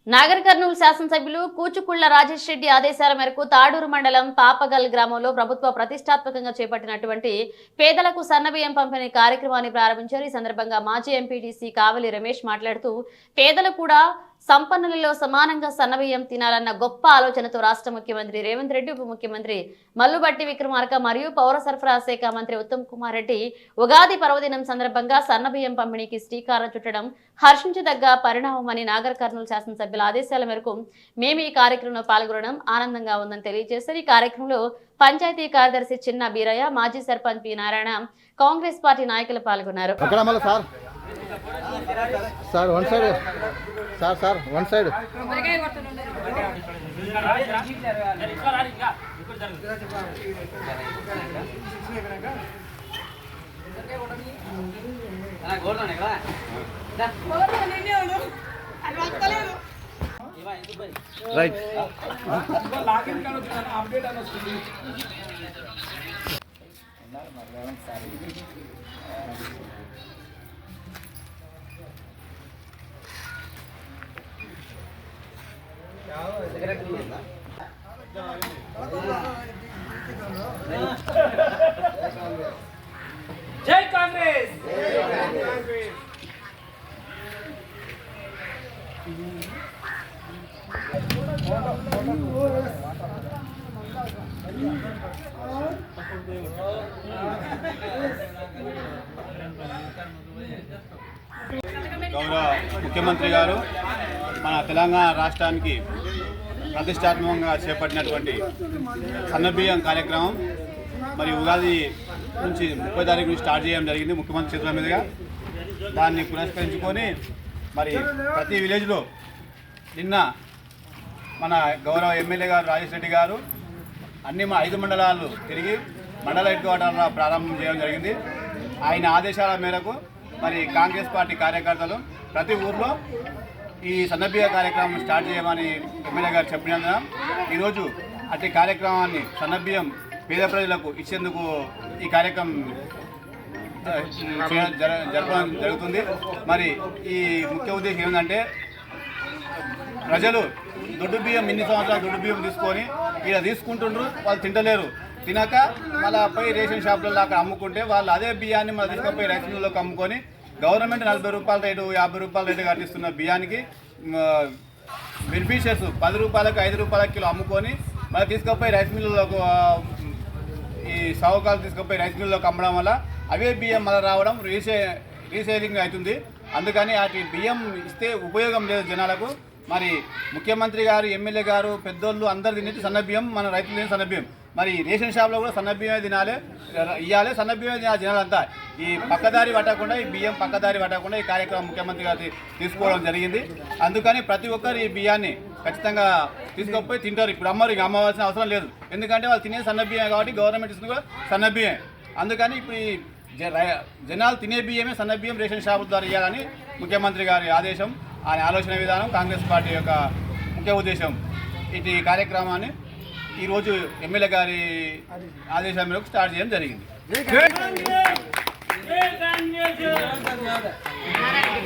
నాగర్ కర్నూలు శాసనసభ్యులు కూచుకుళ్ల రాజేష్ రెడ్డి ఆదేశాల మేరకు తాడూరు మండలం పాపగల్ గ్రామంలో ప్రభుత్వ ప్రతిష్టాత్మకంగా చేపట్టినటువంటి పేదలకు సన్నబియ్యం పంపిణీ కార్యక్రమాన్ని ప్రారంభించారు. ఈ సందర్భంగా మాజీ ఎంపీటీసీ కావలి రమేష్ మాట్లాడుతూ పేదలు కూడా సంపన్నులలో సమానంగా సన్నబియ్యం తినాలన్న గొప్ప ఆలోచనతో రాష్ట్ర ముఖ్యమంత్రి రేవంత్ రెడ్డి, ఉప ముఖ్యమంత్రి మల్లుబట్టి విక్రమార్క మరియు పౌర సరఫరా శాఖ మంత్రి ఉత్తమ్ కుమార్ రెడ్డి ఉగాది పర్వదినం సందర్భంగా సన్నబియ్యం పంపిణీకి శ్రీకారం చుట్టడం హర్షించదగ్గ పరిణామమని నాగర్ కర్నూలు శాసనసభ్యుల ఆదేశాల మేరకు మేము ఈ కార్యక్రమంలో పాల్గొనడం ఆనందంగా ఉందని తెలియజేశారు. ఈ కార్యక్రమంలో పంచాయతీ కార్యదర్శి చిన్న బీరయ్య, మాజీ సర్పంచ్ పి నారాయణ, కాంగ్రెస్ పార్టీ నాయకులు పాల్గొన్నారు. వన్ సైడ్ రైట్ జై కాంగ్రెస్. గౌరవ ముఖ్యమంత్రి గారు మన తెలంగాణ రాష్ట్రానికి ప్రతిష్టాత్మకంగా చేపట్టినటువంటి సన్నబియ్యం కార్యక్రమం మరి ఉగాది నుంచి 30 తారీఖు నుంచి స్టార్ట్ చేయడం జరిగింది ముఖ్యమంత్రి చేతుల మీదుగా. దాన్ని పురస్కరించుకొని మరి ప్రతి విలేజ్లో నిన్న మన గౌరవ ఎమ్మెల్యే గారు రాజేష్ రెడ్డి గారు అన్ని 5 మండలాలు తిరిగి మండల హెడ్ క్వార్టర్లో ప్రారంభం చేయడం జరిగింది. ఆయన ఆదేశాల మేరకు మరి కాంగ్రెస్ పార్టీ కార్యకర్తలు ప్రతి ఊర్లో ఈ సన్నబియ్య కార్యక్రమం స్టార్ట్ చేయమని ఎమ్మెల్యే గారు చెప్పినందున ఈరోజు అట్టి కార్యక్రమాన్ని సన్నబియ్యం పేద ప్రజలకు ఇచ్చేందుకు ఈ కార్యక్రమం జరపడం జరుగుతుంది. మరి ఈ ముఖ్య ఉద్దేశం ఏంటంటే ప్రజలు దొడ్డు బియ్యం ఇన్ని సంవత్సరాలు దొడ్డు బియ్యం తీసుకొని ఇలా తీసుకుంటుండ్రు, వాళ్ళు తింటలేరు. తినక మళ్ళీ పోయి రేషన్ షాపులలో అక్కడ అమ్ముకుంటే వాళ్ళు అదే బియ్యాన్ని మళ్ళీ తీసుకుపోయి రైస్ మిల్లులోకి అమ్ముకొని గవర్నమెంట్ 40 రూపాయల రేటు 50 రూపాయల రేటు కట్టిస్తున్న బియ్యానికి బెనిఫిషియర్స్ 10 రూపాయలకు 5 రూపాయల కిలో అమ్ముకొని మళ్ళీ తీసుకుపోయి రైస్ మిల్లులోకి ఈ సాగుకాలు తీసుకుపోయి రైస్ మిల్లులోకి అమ్మడం వల్ల అవే బియ్యం మళ్ళీ రావడం రీసేలింగ్ అవుతుంది. అందుకని వాటి బియ్యం ఇస్తే ఉపయోగం లేదు జనాలకు. మరి ముఖ్యమంత్రి గారు, ఎమ్మెల్యే గారు, పెద్దోళ్ళు అందరు తినేది సన్నబియ్యం, మన రైతులు తినే సన్నబియ్యం. మరి రేషన్ షాప్లో కూడా సన్నబియ్యమే తినాలి, ఇవ్వాలి, సన్నబియ్యమే తినాలి జనాలంతా. ఈ పక్కదారి పట్టకుండా, ఈ బియ్యం పక్కదారి పట్టకుండా ఈ కార్యక్రమం ముఖ్యమంత్రి గారు తీసుకోవడం జరిగింది. అందుకని ప్రతి ఒక్కరు ఈ బియ్యాన్ని ఖచ్చితంగా తీసుకుపోయి తింటారు. ఇప్పుడు అమ్మరు ఇక అమ్మవలసిన అవసరం లేదు, ఎందుకంటే వాళ్ళు తినే సన్నబియ్యమే కాబట్టి గవర్నమెంట్ ఇస్తుంది కూడా సన్నబియ్యమే. అందుకని ఇప్పుడు ఈ జనాలు తినే బియ్యమే సన్నబియ్యం రేషన్ షాపుల ద్వారా ఇవ్వాలని ముఖ్యమంత్రి గారి ఆదేశం, ఆయన ఆలోచన విధానం, కాంగ్రెస్ పార్టీ యొక్క ముఖ్య ఉద్దేశం. ఇటు కార్యక్రమాన్ని ఈరోజు ఎమ్మెల్యే గారి ఆదేశాల మేరకు స్టార్ట్ చేయడం జరిగింది.